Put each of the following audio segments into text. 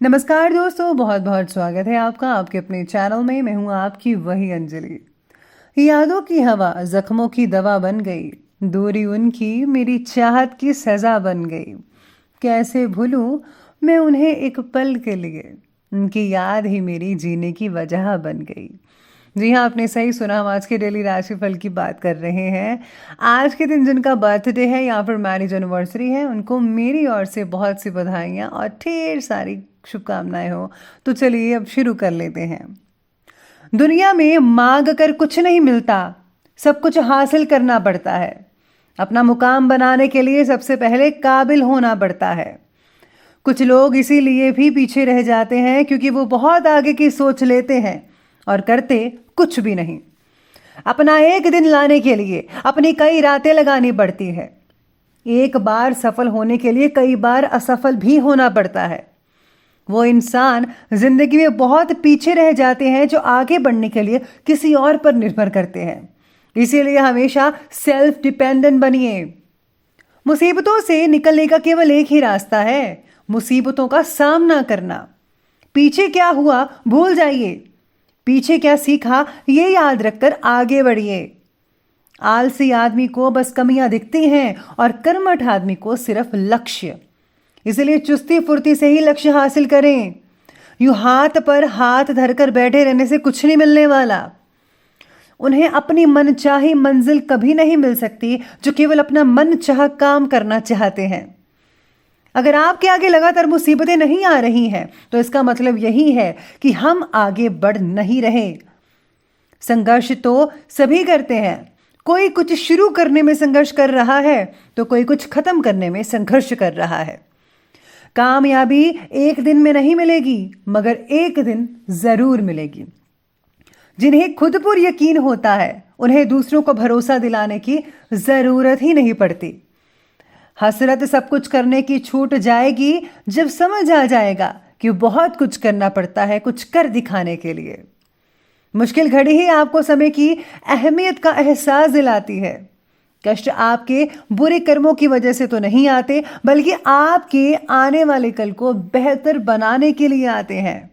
नमस्कार दोस्तों, बहुत बहुत स्वागत है आपका आपके अपने चैनल में। मैं हूं आपकी वही अंजलि। यादों की हवा जख्मों की दवा बन गई, दूरी उनकी मेरी चाहत की सजा बन गई। कैसे भूलूं मैं उन्हें एक पल के लिए, उनकी याद ही मेरी जीने की वजह बन गई। जी हाँ, आपने सही सुना। हम आज के डेली राशिफल की बात कर रहे हैं। आज के दिन जिनका बर्थडे है या फिर मैरिज एनिवर्सरी है, उनको मेरी ओर से बहुत सी बधाइयाँ और ढेर सारी शुभकामनाएं हो। तो चलिए अब शुरू कर लेते हैं। दुनिया में मांग कर कुछ नहीं मिलता, सब कुछ हासिल करना पड़ता है। अपना मुकाम बनाने के लिए सबसे पहले काबिल होना पड़ता है। कुछ लोग इसीलिए भी पीछे रह जाते हैं क्योंकि वो बहुत आगे की सोच लेते हैं और करते कुछ भी नहीं। अपना एक दिन लाने के लिए अपनी कई रातें लगानी पड़ती है। एक बार सफल होने के लिए कई बार असफल भी होना पड़ता है। वो इंसान जिंदगी में बहुत पीछे रह जाते हैं जो आगे बढ़ने के लिए किसी और पर निर्भर करते हैं। इसीलिए हमेशा सेल्फ डिपेंडेंट बनिए। मुसीबतों से निकलने का केवल एक ही रास्ता है, मुसीबतों का सामना करना। पीछे क्या हुआ भूल जाइए, पीछे क्या सीखा ये याद रखकर आगे बढ़िए। आलसी आदमी को बस कमियां दिखती हैं और कर्मठ आदमी को सिर्फ लक्ष्य। इसलिए चुस्ती फुर्ती से ही लक्ष्य हासिल करें। यूं हाथ पर हाथ धरकर बैठे रहने से कुछ नहीं मिलने वाला। उन्हें अपनी मनचाही मंजिल कभी नहीं मिल सकती जो केवल अपना मनचाहा काम करना चाहते हैं। अगर आपके आगे लगातार मुसीबतें नहीं आ रही हैं तो इसका मतलब यही है कि हम आगे बढ़ नहीं रहे। संघर्ष तो सभी करते हैं। कोई कुछ शुरू करने में संघर्ष कर रहा है तो कोई कुछ खत्म करने में संघर्ष कर रहा है। कामयाबी एक दिन में नहीं मिलेगी, मगर एक दिन जरूर मिलेगी। जिन्हें खुद पर यकीन होता है उन्हें दूसरों को भरोसा दिलाने की जरूरत ही नहीं पड़ती। हसरत सब कुछ करने की छूट जाएगी जब समझ आ जाएगा कि बहुत कुछ करना पड़ता है कुछ कर दिखाने के लिए। मुश्किल घड़ी ही आपको समय की अहमियत का एहसास दिलाती है। कष्ट आपके बुरे कर्मों की वजह से तो नहीं आते, बल्कि आपके आने वाले कल को बेहतर बनाने के लिए आते हैं।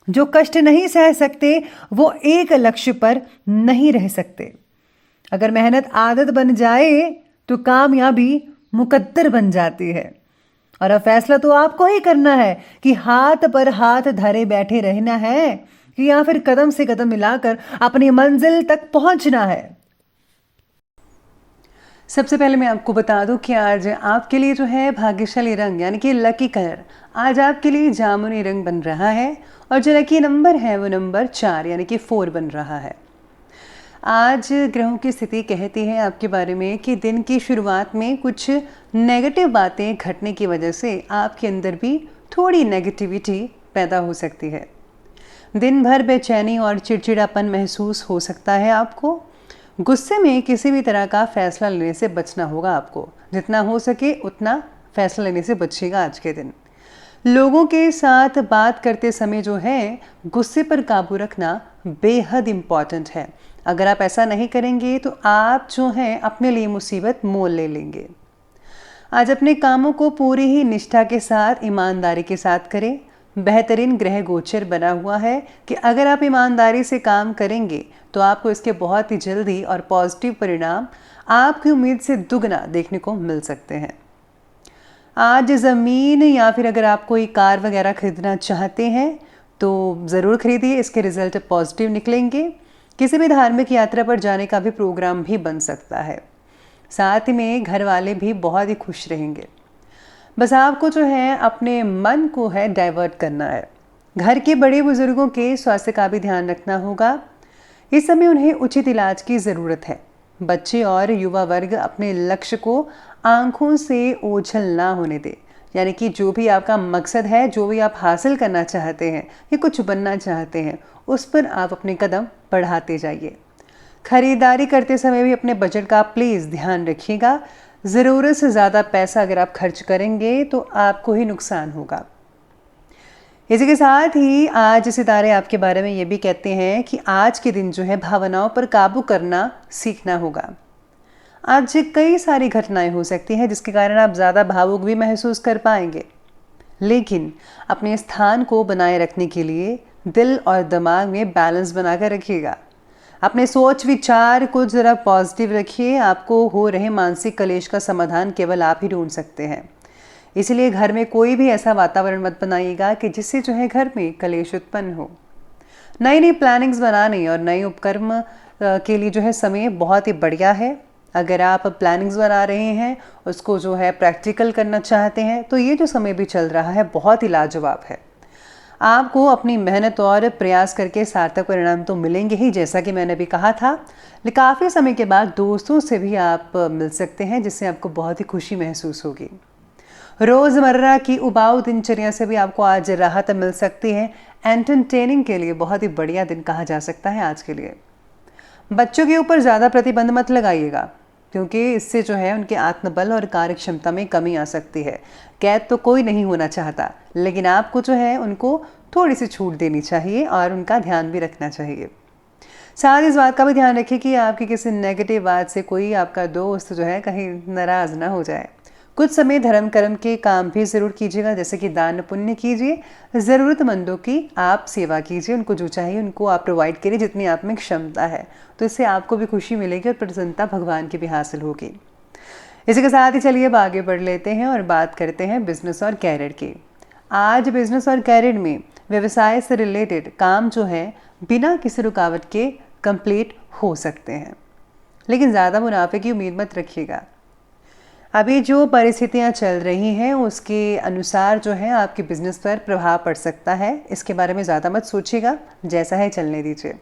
जो कष्ट नहीं सह सकते वो एक लक्ष्य पर नहीं रह सकते। अगर मेहनत आदत बन जाए तो कामयाबी मुकद्दर बन जाती है। और अब फैसला तो आपको ही करना है कि हाथ पर हाथ धरे बैठे रहना है या फिर कदम से कदम मिलाकर अपनी मंजिल तक पहुंचना है। सबसे पहले मैं आपको बता दूं कि आज आपके लिए जो है भाग्यशाली रंग यानी कि लकी कलर आज आपके लिए जामुनी रंग बन रहा है और जो लकी नंबर है वो नंबर 4 यानी कि 4 बन रहा है। आज ग्रहों की स्थिति कहती है आपके बारे में कि दिन की शुरुआत में कुछ नेगेटिव बातें घटने की वजह से आपके अंदर भी थोड़ी नेगेटिविटी पैदा हो सकती है। दिन भर बेचैनी और चिड़चिड़ापन महसूस हो सकता है आपको। गुस्से में किसी भी तरह का फैसला लेने से बचना होगा आपको। जितना हो सके उतना फैसला लेने से बचिएगा आज के दिन। लोगों के साथ बात करते समय जो है गुस्से पर काबू रखना बेहद इम्पॉर्टेंट है। अगर आप ऐसा नहीं करेंगे तो आप जो हैं अपने लिए मुसीबत मोल ले लेंगे। आज अपने कामों को पूरी ही निष्ठा के साथ ईमानदारी के साथ करें। बेहतरीन ग्रह गोचर बना हुआ है कि अगर आप ईमानदारी से काम करेंगे तो आपको इसके बहुत ही जल्दी और पॉजिटिव परिणाम आपकी उम्मीद से दुगना देखने को मिल सकते हैं। आज ज़मीन या फिर अगर आप कोई कार वगैरह खरीदना चाहते हैं तो ज़रूर खरीदिए, इसके रिजल्ट पॉजिटिव निकलेंगे। किसी भी धार्मिक यात्रा पर जाने का भी प्रोग्राम भी बन सकता है। साथ ही में घर वाले भी बहुत ही खुश रहेंगे। बस आपको जो है अपने मन को है डाइवर्ट करना है। घर के बड़े बुजुर्गों के स्वास्थ्य का भी ध्यान रखना होगा। इस समय उन्हें उचित इलाज की ज़रूरत है। बच्चे और युवा वर्ग अपने लक्ष्य को आंखों से ओझल ना होने दे, यानी कि जो भी आपका मकसद है, जो भी आप हासिल करना चाहते हैं या कुछ बनना चाहते हैं, उस पर आप अपने कदम बढ़ाते जाइए। खरीदारी करते समय भी अपने बजट का प्लीज़ ध्यान रखिएगा। ज़रूरत से ज़्यादा पैसा अगर आप खर्च करेंगे तो आपको ही नुकसान होगा। इसी के साथ ही आज सितारे आपके बारे में ये भी कहते हैं कि आज के दिन जो है भावनाओं पर काबू करना सीखना होगा। आज कई सारी घटनाएं हो सकती हैं जिसके कारण आप ज़्यादा भावुक भी महसूस कर पाएंगे। लेकिन अपने स्थान को बनाए रखने के लिए दिल और दिमाग में बैलेंस बनाकर रखिएगा। अपने सोच विचार को ज़रा पॉजिटिव रखिए। आपको हो रहे मानसिक कलेश का समाधान केवल आप ही ढूंढ सकते हैं। इसलिए घर में कोई भी ऐसा वातावरण मत बनाइएगा कि जिससे जो है घर में कलेश उत्पन्न हो। नई नई प्लानिंग्स बनाने और नए उपक्रम के लिए जो है समय बहुत ही बढ़िया है। अगर आप प्लानिंग्स बना रहे हैं, उसको जो है प्रैक्टिकल करना चाहते हैं, तो ये जो समय भी चल रहा है बहुत ही लाजवाब है। आपको अपनी मेहनत और प्रयास करके सार्थक परिणाम तो मिलेंगे ही, जैसा कि मैंने भी कहा था। लेकिन काफ़ी समय के बाद दोस्तों से भी आप मिल सकते हैं, जिससे आपको बहुत ही खुशी महसूस होगी। रोज़मर्रा की उबाऊ दिनचर्या से भी आपको आज राहत मिल सकती है। एंटरटेनिंग के लिए बहुत ही बढ़िया दिन कहा जा सकता है आज के लिए। बच्चों के ऊपर ज़्यादा प्रतिबंध मत लगाइएगा, क्योंकि इससे जो है उनके आत्मबल और कार्य क्षमता में कमी आ सकती है। कैद तो कोई नहीं होना चाहता, लेकिन आपको जो है उनको थोड़ी सी छूट देनी चाहिए और उनका ध्यान भी रखना चाहिए। साथ ही इस बात का भी ध्यान रखिए कि आपकी किसी नेगेटिव बात से कोई आपका दोस्त जो है कहीं नाराज़ ना हो जाए। कुछ समय धर्म कर्म के काम भी ज़रूर कीजिएगा, जैसे कि दान पुण्य कीजिए, ज़रूरतमंदों की आप सेवा कीजिए, उनको जो चाहिए उनको आप प्रोवाइड करिए जितनी आप में क्षमता है। तो इससे आपको भी खुशी मिलेगी और प्रसन्नता भगवान की भी हासिल होगी। इसी के साथ ही चलिए अब आगे बढ़ लेते हैं और बात करते हैं बिजनेस और कैरियर की। आज बिजनेस और कैरियर में व्यवसाय से रिलेटेड काम जो है बिना किसी रुकावट के कंप्लीट हो सकते हैं, लेकिन ज़्यादा मुनाफे की उम्मीद मत रखिएगा। अभी जो परिस्थितियां चल रही हैं उसके अनुसार जो है आपके बिजनेस पर प्रभाव पड़ सकता है। इसके बारे में ज़्यादा मत सोचिएगा, जैसा है चलने दीजिए।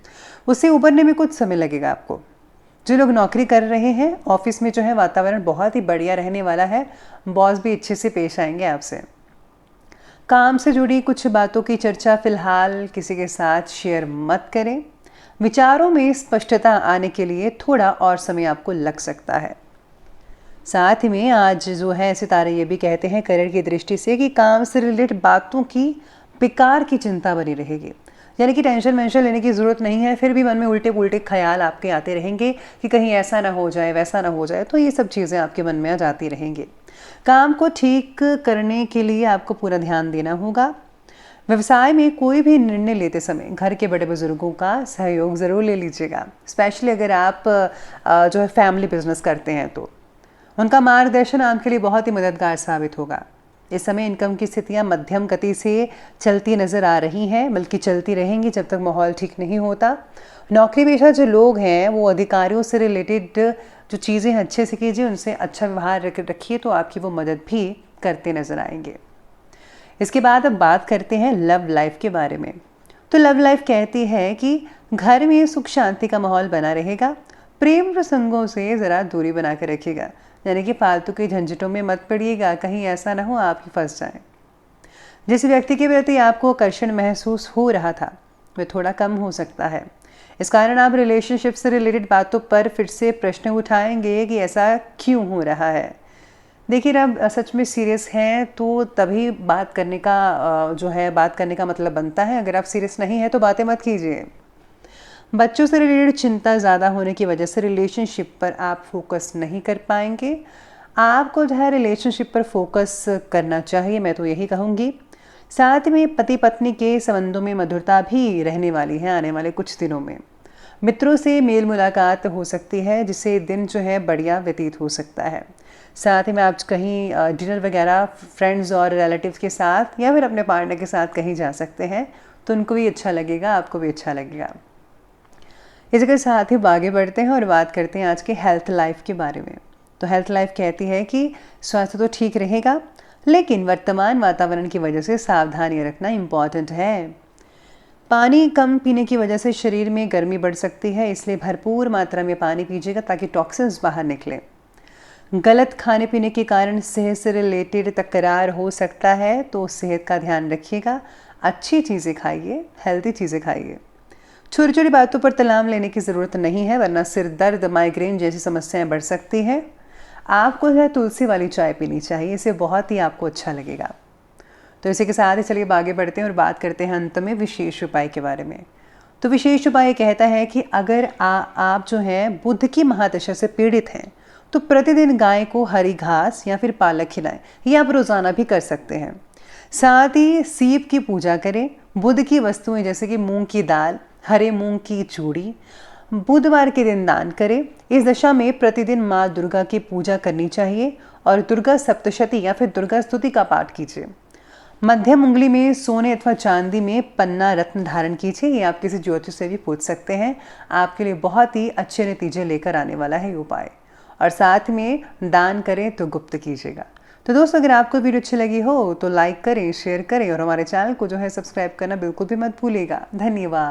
उससे उबरने में कुछ समय लगेगा आपको। जो लोग नौकरी कर रहे हैं, ऑफिस में जो है वातावरण बहुत ही बढ़िया रहने वाला है। बॉस भी अच्छे से पेश आएंगे आपसे। काम से जुड़ी कुछ बातों की चर्चा फिलहाल किसी के साथ शेयर मत करें। विचारों में स्पष्टता आने के लिए थोड़ा और समय आपको लग सकता है। साथ ही में आज जो है सितारे ये भी कहते हैं करियर की दृष्टि से कि काम से रिलेटेड बातों की बेकार की चिंता बनी रहेगी। यानी कि टेंशन वेंशन लेने की ज़रूरत नहीं है, फिर भी मन में उल्टे पुल्टे ख्याल आपके आते रहेंगे कि कहीं ऐसा ना हो जाए, वैसा ना हो जाए। तो ये सब चीज़ें आपके मन में आ जाती रहेंगी। काम को ठीक करने के लिए आपको पूरा ध्यान देना होगा। व्यवसाय में कोई भी निर्णय लेते समय घर के बड़े बुजुर्गों का सहयोग ज़रूर ले लीजिएगा। स्पेशली अगर आप जो है फैमिली बिजनेस करते हैं तो उनका मार्गदर्शन आपके लिए बहुत ही मददगार साबित होगा। इस समय इनकम की स्थितियां मध्यम गति से चलती नज़र आ रही हैं, बल्कि चलती रहेंगी जब तक माहौल ठीक नहीं होता। नौकरी पेशा जो लोग हैं वो अधिकारियों से रिलेटेड जो चीज़ें अच्छे से कीजिए, उनसे अच्छा व्यवहार रखिए, तो आपकी वो मदद भी करते नज़र आएंगे। इसके बाद अब बात करते हैं लव लाइफ के बारे में। तो लव लाइफ कहती है कि घर में सुख शांति का माहौल बना रहेगा। प्रेम प्रसंगों से ज़रा दूरी बना कर रखिएगा, यानी कि फालतू के झंझटों में मत पड़िएगा, कहीं ऐसा ना हो आप ही फंस जाएं। जिस व्यक्ति के प्रति आपको आकर्षण महसूस हो रहा था वह थोड़ा कम हो सकता है। इस कारण आप रिलेशनशिप से रिलेटेड बातों पर फिर से प्रश्न उठाएंगे कि ऐसा क्यों हो रहा है। देखिए, अब सच में सीरियस हैं तो तभी बात करने का मतलब बनता है। अगर आप सीरियस नहीं है तो बातें मत कीजिए। बच्चों से रिलेटेड चिंता ज़्यादा होने की वजह से रिलेशनशिप पर आप फोकस नहीं कर पाएंगे। आपको जो है रिलेशनशिप पर फोकस करना चाहिए, मैं तो यही कहूँगी। साथ में पति पत्नी के संबंधों में मधुरता भी रहने वाली है आने वाले कुछ दिनों में। मित्रों से मेल मुलाकात हो सकती है, जिससे दिन जो है बढ़िया व्यतीत हो सकता है। साथ ही में आप कहीं डिनर वगैरह फ्रेंड्स और रिलेटिव्स के साथ या फिर अपने पार्टनर के साथ कहीं जा सकते हैं, तो उनको भी अच्छा लगेगा, आपको भी अच्छा लगेगा। इसी के साथ ही आगे बढ़ते हैं और बात करते हैं आज के हेल्थ लाइफ के बारे में। तो हेल्थ लाइफ कहती है कि स्वास्थ्य तो ठीक रहेगा, लेकिन वर्तमान वातावरण की वजह से सावधानी रखना इम्पॉर्टेंट है। पानी कम पीने की वजह से शरीर में गर्मी बढ़ सकती है, इसलिए भरपूर मात्रा में पानी पीजिएगा ताकि टॉक्सिन्स बाहर निकले। गलत खाने पीने के कारण सेहत से रिलेटेड तकरार हो सकता है, तो सेहत का ध्यान रखिएगा। अच्छी चीज़ें खाइए, हेल्दी चीज़ें खाइए। छोटी छोटी बातों पर तलाम लेने की ज़रूरत नहीं है, वरना सिर दर्द, माइग्रेन जैसी समस्याएं बढ़ सकती हैं। आपको जो है तुलसी वाली चाय पीनी चाहिए, इससे बहुत ही आपको अच्छा लगेगा। तो इसी के साथ ही चलिए आगे बढ़ते हैं और बात करते हैं अंत में विशेष उपाय के बारे में। तो विशेष उपाय कहता है कि अगर आप जो है बुध की महादशा से पीड़ित हैं तो प्रतिदिन गाय को हरी घास या फिर पालक खिलाएं। ये आप रोज़ाना भी कर सकते हैं। साथ ही सीप की पूजा करें। बुध की वस्तुएं जैसे कि मूंग की दाल, हरे मूंग की चूड़ी बुधवार के दिन दान करें। इस दशा में प्रतिदिन माँ दुर्गा की पूजा करनी चाहिए और दुर्गा सप्तशती या फिर दुर्गा स्तुति का पाठ कीजिए। मध्यम उंगली में सोने अथवा चांदी में पन्ना रत्न धारण कीजिए। ये आप किसी ज्योतिष से भी पूछ सकते हैं। आपके लिए बहुत ही अच्छे नतीजे लेकर आने वाला है ये उपाय। और साथ में दान करें तो गुप्त कीजिएगा। तो दोस्तों, अगर आपको वीडियो अच्छी लगी हो तो लाइक करें, शेयर करें और हमारे चैनल को जो है सब्सक्राइब करना बिल्कुल भी मत भूलिएगा। धन्यवाद।